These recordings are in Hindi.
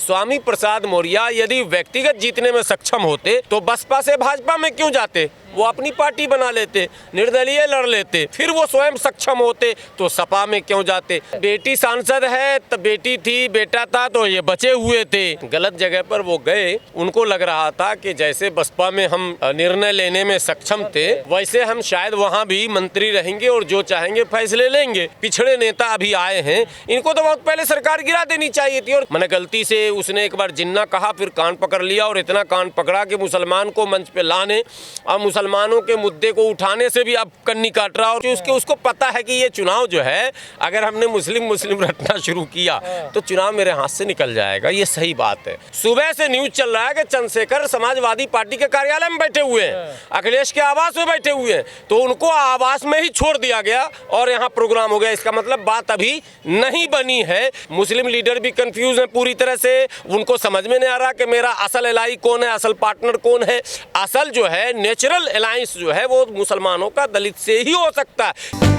स्वामी प्रसाद मौर्य यदि व्यक्तिगत जीतने में सक्षम होते तो बसपा से भाजपा में क्यों जाते? वो अपनी पार्टी बना लेते, निर्दलीय लड़ लेते। फिर वो स्वयं सक्षम होते तो सपा में क्यों जाते? बेटी सांसद है तो बेटी थी, बेटा था तो ये बचे हुए थे। गलत जगह पर वो गए। उनको लग रहा था कि जैसे बसपा में हम निर्णय लेने में सक्षम थे वैसे हम शायद वहाँ भी मंत्री रहेंगे और जो चाहेंगे फैसले लेंगे। पिछड़े नेता अभी आए हैं, इनको तो बहुत पहले सरकार गिरा देनी चाहिए थी। और मैंने गलती से उसने एक बार जिन्ना कहा, फिर कान पकड़ लिया और इतना कान पकड़ा कि मुसलमान को मंच पे लाने और मुसलमानों के मुद्दे को उठाने से भी अब कन्नी काट रहा। और उसको पता है कि ये चुनाव जो है अगर हमने मुस्लिम रटना शुरू किया तो चुनाव मेरे हाथ से निकल जाएगा। ये सही बात है। सुबह से न्यूज चल रहा है कि चंद्रशेखर समाजवादी पार्टी के कार्यालय में बैठे हुए हैं, अखिलेश के आवास में बैठे हुए हैं, तो उनको आवास में ही छोड़ दिया गया और यहाँ प्रोग्राम हो गया। इसका मतलब बात अभी नहीं बनी है। मुस्लिम लीडर भी कंफ्यूज हैं पूरी तरह से। उनको समझ में नहीं आ रहा कि मेरा असल एलाई कौन है, असल पार्टनर कौन है। असल जो है नेचुरल अलायंस जो है वो मुसलमानों का दलित से ही हो सकता है।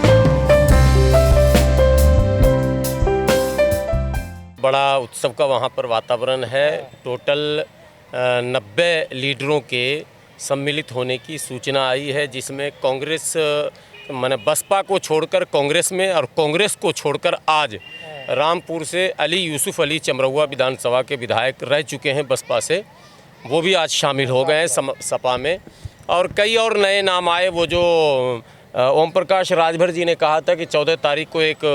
बड़ा उत्सव का वहाँ पर वातावरण है। टोटल 90 लीडरों के सम्मिलित होने की सूचना आई है, जिसमें कांग्रेस माने बसपा को छोड़कर कांग्रेस में और कांग्रेस को छोड़कर आज रामपुर से अली यूसुफ अली चमरौआ विधानसभा के विधायक रह चुके हैं बसपा से, वो भी आज शामिल हो गए हैं सपा में। और कई और नए नाम आए। वो जो ओम प्रकाश राजभर जी ने कहा था कि 14 तारीख को एक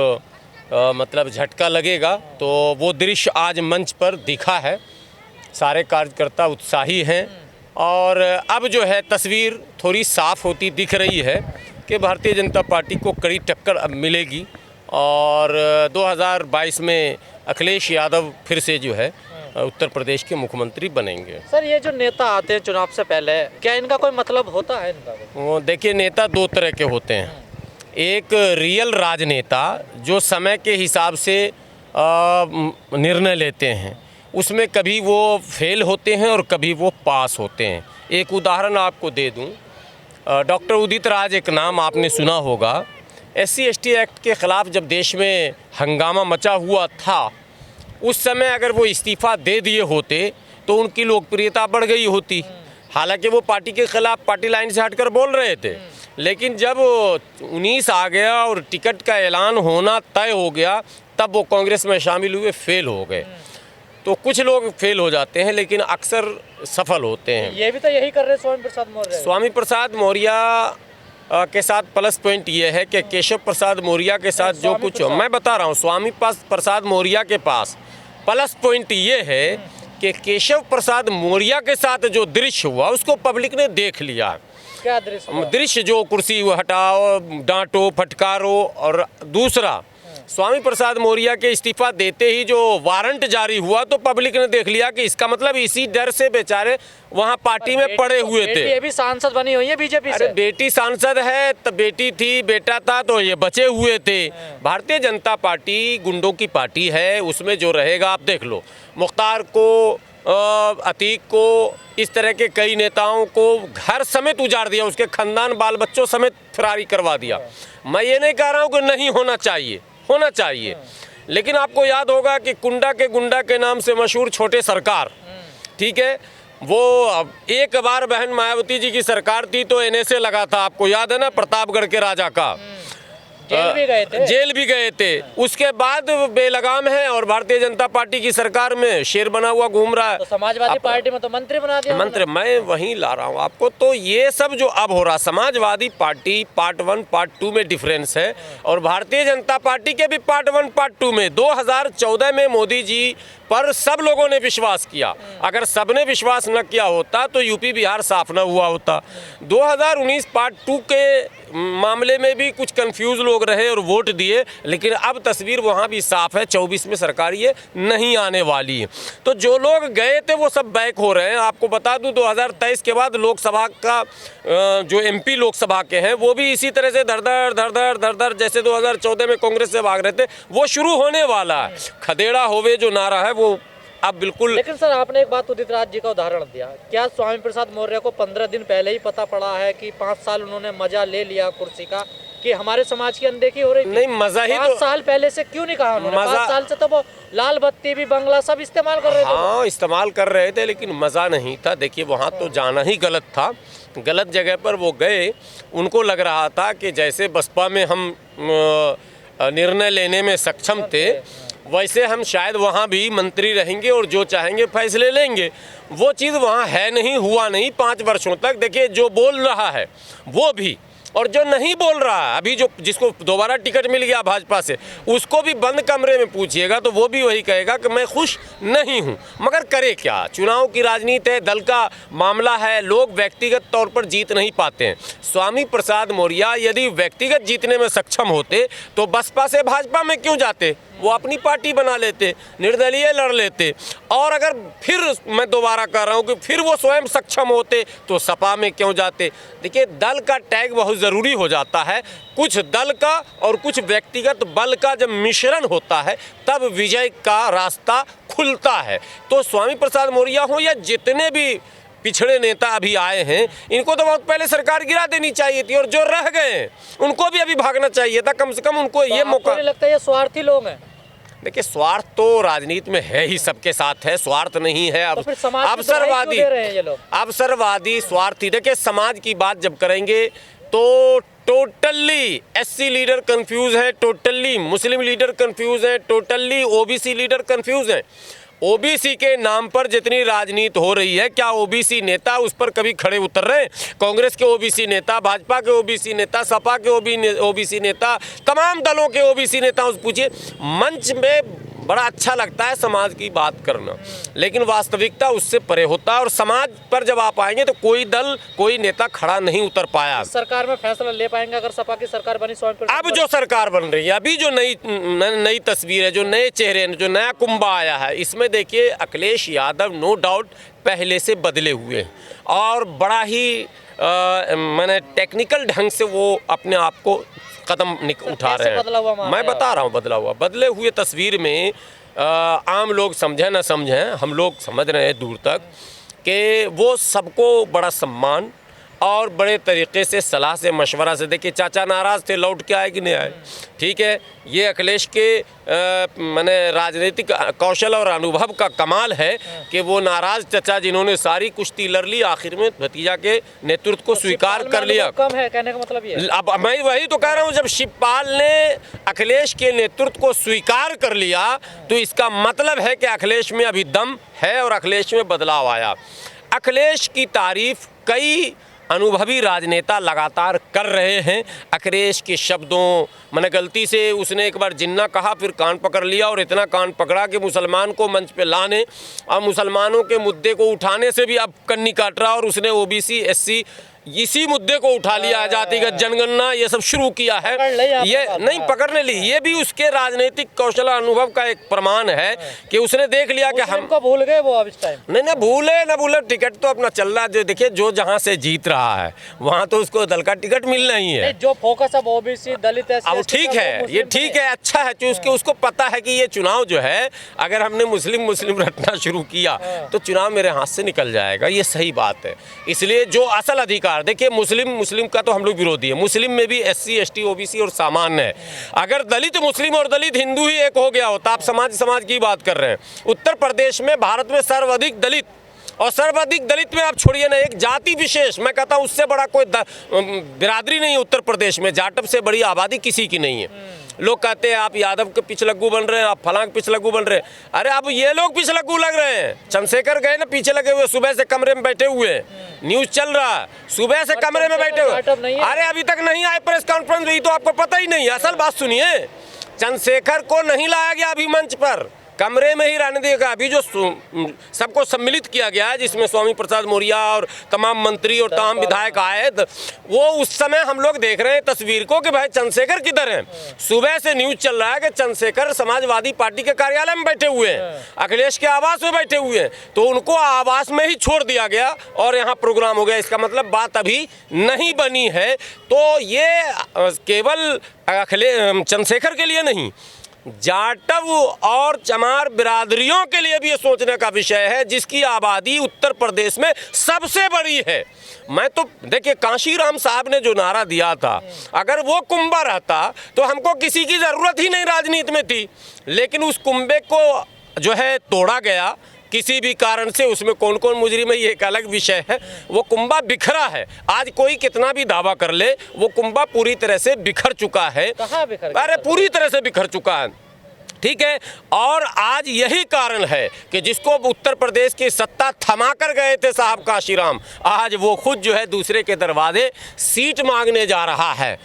मतलब झटका लगेगा, तो वो दृश्य आज मंच पर दिखा है। सारे कार्यकर्ता उत्साही हैं और अब जो है तस्वीर थोड़ी साफ होती दिख रही है कि भारतीय जनता पार्टी को कड़ी टक्कर अब मिलेगी और 2022 में अखिलेश यादव फिर से जो है उत्तर प्रदेश के मुख्यमंत्री बनेंगे। सर, ये जो नेता आते हैं चुनाव से पहले, क्या इनका कोई मतलब होता है इनका? वो देखिए, नेता दो तरह के होते हैं। एक रियल राजनेता जो समय के हिसाब से निर्णय लेते हैं, उसमें कभी वो फेल होते हैं और कभी वो पास होते हैं। एक उदाहरण आपको दे दूं, डॉक्टर उदित राज एक नाम आपने सुना होगा। SC/ST एक्ट के ख़िलाफ़ जब देश में हंगामा मचा हुआ था, उस समय अगर वो इस्तीफ़ा दे दिए होते तो उनकी लोकप्रियता बढ़ गई होती। हालांकि वो पार्टी के ख़िलाफ़ पार्टी लाइन से हटकर बोल रहे थे, लेकिन जब 19 आ गया और टिकट का ऐलान होना तय हो गया तब वो कांग्रेस में शामिल हुए, फेल हो गए। तो कुछ लोग फेल हो जाते हैं लेकिन अक्सर सफल होते हैं। ये भी तो यही कर रहे हैं स्वामी प्रसाद मौर्य। स्वामी प्रसाद मौर्य के साथ प्लस पॉइंट ये है कि केशव प्रसाद मौर्य के साथ जो कुछ मैं बता रहा हूँ, स्वामी प्रसाद मौर्य के पास प्लस पॉइंट ये है कि केशव प्रसाद मौर्य के साथ जो दृश्य हुआ उसको पब्लिक ने देख लिया। क्या दृश्य? जो कुर्सी हटाओ, डांटो, फटकारो। और दूसरा, स्वामी प्रसाद मौर्य के इस्तीफा देते ही जो वारंट जारी हुआ तो पब्लिक ने देख लिया कि इसका मतलब इसी डर से बेचारे वहाँ पार्टी में पड़े हुए थे। ये भी सांसद बनी हुई है बीजेपी से। बेटी सांसद है तो बेटी थी, बेटा था तो ये बचे हुए थे। भारतीय जनता पार्टी गुंडों की पार्टी है, उसमें जो रहेगा आप देख लो। मुख्तार को, अतीक को, इस तरह के कई नेताओं को घर समेत उजाड़ दिया, उसके खानदान बाल बच्चों समेत फरारी करवा दिया। मैं ये नहीं कह रहा हूँ कि नहीं होना चाहिए, होना चाहिए, लेकिन आपको याद होगा कि कुंडा के गुंडा के नाम से मशहूर छोटे सरकार, ठीक है, वो एक बार बहन मायावती जी की सरकार थी तो NSA लगा था, आपको याद है ना, प्रतापगढ़ के राजा का। जेल भी गए थे। उसके बाद बेलगाम है और भारतीय जनता पार्टी की सरकार में शेर बना हुआ घूम रहा है। तो समाजवादी पार्टी में तो मंत्री बना दिया। मंत्री मैं वहीं ला रहा हूँ आपको। तो ये सब जो अब हो रहा, समाजवादी पार्टी पार्ट 1 पार्ट 2 में डिफरेंस है और भारतीय जनता पार्टी के भी पार्ट 1 पार्ट 2 में। 2014 में मोदी जी पर सब लोगों ने विश्वास किया। अगर सबने विश्वास न किया होता तो यूपी बिहार साफ न हुआ होता। 2019 पार्ट 2 के मामले में भी कुछ कंफ्यूज लोग रहे और वोट दिए, लेकिन अब तस्वीर वहाँ भी साफ है। 24 में सरकार ये नहीं आने वाली है। तो जो लोग गए थे वो सब बैक हो रहे हैं। आपको बता दूं 2023 के बाद लोकसभा का जो MP लोकसभा के हैं वो भी इसी तरह से धड़ जैसे 2014 में कांग्रेस से भाग रहे थे वो शुरू होने वाला है। खदेड़ा होवे जो नारा है वो अब बिल्कुल। लेकिन सर, आपने एक बात उदित राज जी का उदाहरण दिया। क्या स्वामी प्रसाद मौर्य को 15 दिन पहले ही पता पड़ा है कि 5 साल उन्होंने मजा ले लिया कुर्सी का, कि हमारे समाज की अनदेखी हो रही थी? नहीं, मजा ही 5 तो साल पहले से क्यों नहीं कहा उन्होंने? मजा- 5 साल से तो वो लाल बत्ती भी बंगला सब इस्तेमाल कर रहे थे। हाँ, इस्तेमाल कर रहे थे, लेकिन मज़ा नहीं था। देखिए, वहाँ तो जाना ही गलत था, गलत जगह पर वो गए। उनको लग रहा था कि जैसे बसपा में हम निर्णय लेने में सक्षम थे, वैसे हम शायद वहाँ भी मंत्री रहेंगे और जो चाहेंगे फैसले लेंगे। वो चीज़ वहाँ है नहीं, हुआ नहीं 5 वर्षों तक। देखिए, जो बोल रहा है वो भी, और जो नहीं बोल रहा है, अभी जो जिसको दोबारा टिकट मिल गया भाजपा से, उसको भी बंद कमरे में पूछिएगा तो वो भी वही कहेगा कि मैं खुश नहीं हूँ। मगर करे क्या? चुनाव की राजनीति है, दल का मामला है, लोग व्यक्तिगत तौर पर जीत नहीं पाते हैं। स्वामी प्रसाद मौर्य यदि व्यक्तिगत जीतने में सक्षम होते तो बसपा से भाजपा में क्यों जाते? वो अपनी पार्टी बना लेते, निर्दलीय लड़ लेते। और अगर फिर मैं दोबारा कह रहा हूँ कि फिर वो स्वयं सक्षम होते तो सपा में क्यों जाते? देखिए, दल का टैग बहुत ज़रूरी हो जाता है। कुछ दल का और कुछ व्यक्तिगत बल का जब मिश्रण होता है तब विजय का रास्ता खुलता है। तो स्वामी प्रसाद मौर्य हो या जितने भी पिछड़े नेता अभी आए हैं, इनको तो बहुत पहले सरकार गिरा देनी चाहिए थी, और जो रह गए उनको भी अभी भागना चाहिए था। कम से कम उनको ये आपको मौका। नहीं लगता ये स्वार्थी लोग हैं? देखिए, स्वार्थ तो राजनीति में है ही, सबके साथ है, स्वार्थ नहीं है। तो फिर समाज की दुहाई अवसरवादी क्यों दे रहे हैं ये लोग? अवसरवादी स्वार्थी। देखिए, समाज की बात जब करेंगे तो टोटली एससी लीडर कंफ्यूज है, टोटली मुस्लिम लीडर कंफ्यूज है, टोटली ओबीसी लीडर कंफ्यूज है। ओबीसी के नाम पर जितनी राजनीति हो रही है, क्या ओबीसी नेता उस पर कभी खड़े उतर रहे हैं? कांग्रेस के ओबीसी नेता, भाजपा के ओबीसी नेता, सपा के ओबीसी नेता, तमाम दलों के ओबीसी नेताओं से पूछिए। मंच में बड़ा अच्छा लगता है समाज की बात करना, लेकिन वास्तविकता उससे परे होता है। और समाज पर जब आप आएंगे तो कोई दल, कोई नेता खड़ा नहीं उतर पाया। सरकार में फैसला ले पाएंगे अगर सपा की सरकार बनी? अब जो सरकार बन रही है, अभी जो नई तस्वीर है, जो नए चेहरे हैं, जो नया कुंभा आया है, इसमें देखिए अखिलेश यादव नो डाउट पहले से बदले हुए हैं और बड़ा ही मैंने टेक्निकल ढंग से वो अपने आप को कदम उठा रहे हैं। मैं बता रहा हूँ बदला हुआ, बदले हुए तस्वीर में आम लोग समझें ना समझें, हम लोग समझ रहे हैं दूर तक कि वो सबको बड़ा सम्मान और बड़े तरीके से सलाह से मशवरा से। देखिए, चाचा नाराज़ थे, लौट के आए कि नहीं आए? ठीक है, ये अखिलेश के मैंने राजनीतिक कौशल और अनुभव का कमाल है कि वो नाराज़ चचा जिन्होंने सारी कुश्ती लड़ ली, आखिर में भतीजा के नेतृत्व को स्वीकार कर लिया। कम है कहने का मतलब ये? अब मैं वही तो कह रहा हूँ, जब शिवपाल ने अखिलेश के नेतृत्व को स्वीकार कर लिया तो इसका मतलब है कि अखिलेश में अभी दम है और अखिलेश में बदलाव आया। अखिलेश की तारीफ कई अनुभवी राजनेता लगातार कर रहे हैं। अखिलेश के शब्दों, मैंने गलती से उसने एक बार जिन्ना कहा, फिर कान पकड़ लिया और इतना कान पकड़ा कि मुसलमान को मंच पे लाने और मुसलमानों के मुद्दे को उठाने से भी अब कन्नी काट रहा। और उसने ओबीसी एससी इसी मुद्दे को उठा लिया, जातिगत जनगणना ये सब शुरू किया है। ये नहीं पकड़ने ली, ये भी उसके राजनीतिक कौशल अनुभव का एक प्रमाण है कि उसने देख लिया कि हम को भूल गए वो अब इस टाइम। नहीं ना भूले, टिकट तो अपना चल रहा है। जो देखिए, जो जहाँ से जीत रहा है वहाँ तो उसको दल का टिकट मिलना ही है। जो फोकस अब ओबीसी दलित है, अब ठीक है, ये ठीक है, अच्छा है कि उसको पता है कि ये चुनाव जो है, अगर हमने मुस्लिम रटना शुरू किया तो चुनाव मेरे हाथ से निकल जाएगा। ये सही बात है। इसलिए जो असल अधिकार, देखिए, मुस्लिम का तो हम लोग विरोधी है। मुस्लिम में भी एससी एसटी ओबीसी और सामान्य है। अगर दलित मुस्लिम और दलित हिंदू ही एक हो गया होता, आप समाज की बात कर रहे हैं। उत्तर प्रदेश में भारत में सर्वाधिक दलित, और सर्वाधिक दलित में आप छोड़िए ना, एक जाति विशेष, मैं कहता हूँ उससे बड़ा कोई बिरादरी नहीं है उत्तर प्रदेश में। जाटव से बड़ी आबादी किसी की नहीं है। लोग कहते हैं आप यादव के पिछलग्गू बन रहे हैं, आप फलां के पिछलग्गू बन रहे हैं। अरे अब ये लोग पिछलग्गू लग रहे हैं। चंद्रशेखर गए ना पीछे लगे हुए, सुबह से कमरे में बैठे हुए हैं, न्यूज़ चल रहा है, सुबह से कमरे में बैठे हुए। अरे अभी तक नहीं आए, प्रेस कॉन्फ्रेंस हुई तो आपको पता ही नहीं है। असल बात सुनिए, चंद्रशेखर को नहीं लाया गया अभी मंच पर, कमरे में ही रहने दिया गया। अभी जो सबको सम्मिलित किया गया है, जिसमें स्वामी प्रसाद मौर्य और तमाम मंत्री और तमाम विधायक आए, वो उस समय हम लोग देख रहे हैं तस्वीर को कि भाई चंद्रशेखर किधर हैं। सुबह से न्यूज़ चल रहा है कि चंद्रशेखर समाजवादी पार्टी के कार्यालय में बैठे हुए हैं, अखिलेश के आवास में बैठे हुए हैं, तो उनको आवास में ही छोड़ दिया गया और यहाँ प्रोग्राम हो गया। इसका मतलब बात अभी नहीं बनी है। तो ये केवल चंद्रशेखर के लिए नहीं, जाटव और चमार बिरादरियों के लिए भी ये सोचने का विषय है, जिसकी आबादी उत्तर प्रदेश में सबसे बड़ी है। मैं तो देखिए, कांशीराम साहब ने जो नारा दिया था, अगर वो कुंभा रहता तो हमको किसी की ज़रूरत ही नहीं राजनीति में थी। लेकिन उस कुंभे को जो है तोड़ा गया किसी भी कारण से। उसमें कौन कौन मुजरिम है ये एक अलग विषय है। वो कुंभा बिखरा है। आज कोई कितना भी दावा कर ले, वो कुंभा पूरी तरह से बिखर चुका है। कहाँ बिखर गया? अरे पूरी तरह से बिखर चुका है, ठीक है। और आज यही कारण है कि जिसको उत्तर प्रदेश की सत्ता थमा कर गए थे साहब कांशीराम, आज वो खुद जो है दूसरे के दरवाजे सीट मांगने जा रहा है।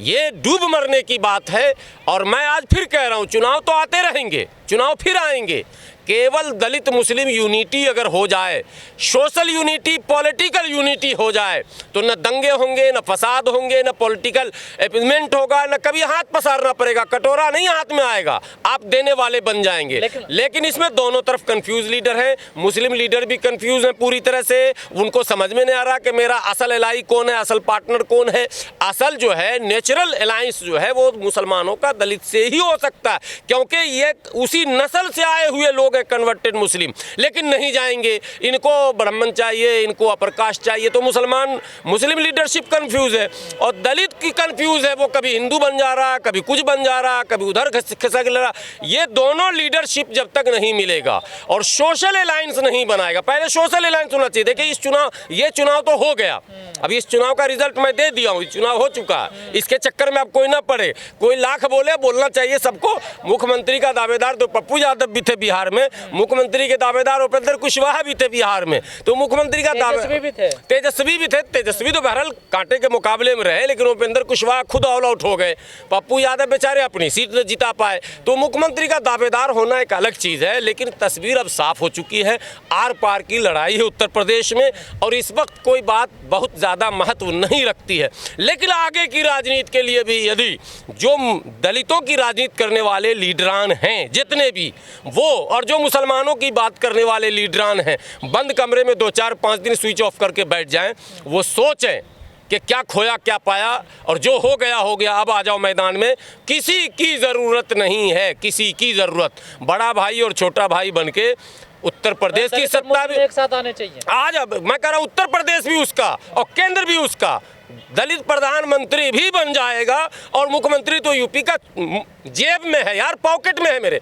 ये डूब मरने की बात है। और मैं आज फिर कह रहा हूँ, चुनाव तो आते रहेंगे, चुनाव फिर आएंगे। केवल दलित मुस्लिम यूनिटी अगर हो जाए, सोशल यूनिटी, पॉलिटिकल यूनिटी हो जाए, तो न दंगे होंगे, न फसाद होंगे, न पॉलिटिकल अपीलमेंट होगा, न कभी हाथ पसारना पड़ेगा। कटोरा नहीं हाथ में आएगा, आप देने वाले बन जाएंगे। लेकिन इसमें दोनों तरफ कंफ्यूज लीडर हैं। मुस्लिम लीडर भी कंफ्यूज हैं पूरी तरह से। उनको समझ में नहीं आ रहा कि मेरा असल एलाई कौन है, असल पार्टनर कौन है। असल जो है नेचुरल अलायंस जो है वो मुसलमानों का दलित से ही हो सकता है, क्योंकि ये उसी नस्ल से आए हुए लोग कन्वर्टेड मुस्लिम। लेकिन नहीं जाएंगे, इनको ब्राह्मण चाहिए, इनको अपर कास्ट चाहिए। तो मुस्लिम लीडरशिप कंफ्यूज है और दलित की कंफ्यूज है। वो कभी हिंदू बन जा रहा, कभी कुछ बन जा रहा, कभी उधर खिसक रहा। ये दोनों लीडरशिप जब तक नहीं मिलेगा और सोशल अलायंस नहीं बनाएगा, पहले सोशल अलायंस होना चाहिए। देखिए, ये चुनाव तो हो गया, अभी इस चुनाव का रिजल्ट मैं दे दिया हूँ, चुनाव हो चुका है। इसके चक्कर में अब कोई ना पड़े, कोई लाख बोले, बोलना चाहिए सबको। मुख्यमंत्री का दावेदार तो पप्पू यादव भी थे बिहार में, मुख्यमंत्री के दावेदार उपेंद्र कुशवाहा भी थे बिहार में। तो मुख्यमंत्री का तेजस्वी भी थे। तेजस्वी तो बहरहाल कांटे के मुकाबले में रहे, लेकिन उपेंद्र कुशवाहा खुद ऑल आउट हो गए। पप्पू यादव बेचारे अपनी सीट न जिता पाए। तो मुख्यमंत्री का दावेदार होना एक अलग चीज़ है, लेकिन तस्वीर अब साफ हो चुकी है। आर पार की लड़ाई है उत्तर प्रदेश में और इस वक्त कोई बात बहुत ज़्यादा महत्व नहीं रखती है। लेकिन आगे की राजनीति के लिए भी यदि जो दलितों की राजनीति करने वाले लीडरान हैं जितने भी, वो और जो मुसलमानों की बात करने वाले लीडरान हैं, बंद कमरे में 2-4-5 दिन स्विच ऑफ करके बैठ जाएं, वो सोचें कि क्या खोया क्या पाया, और जो हो गया। अब आ जाओ मैदान में। किसी की ज़रूरत नहीं है, किसी की ज़रूरत। बड़ा भाई और छोटा भाई बनके उत्तर प्रदेश की सत्ता भी एक साथ आने चाहिए। आज मैं कह रहा हूँ उत्तर प्रदेश भी उसका और केंद्र भी उसका। दलित प्रधानमंत्री भी बन जाएगा और मुख्यमंत्री तो यूपी का जेब में है यार, पॉकेट में है मेरे।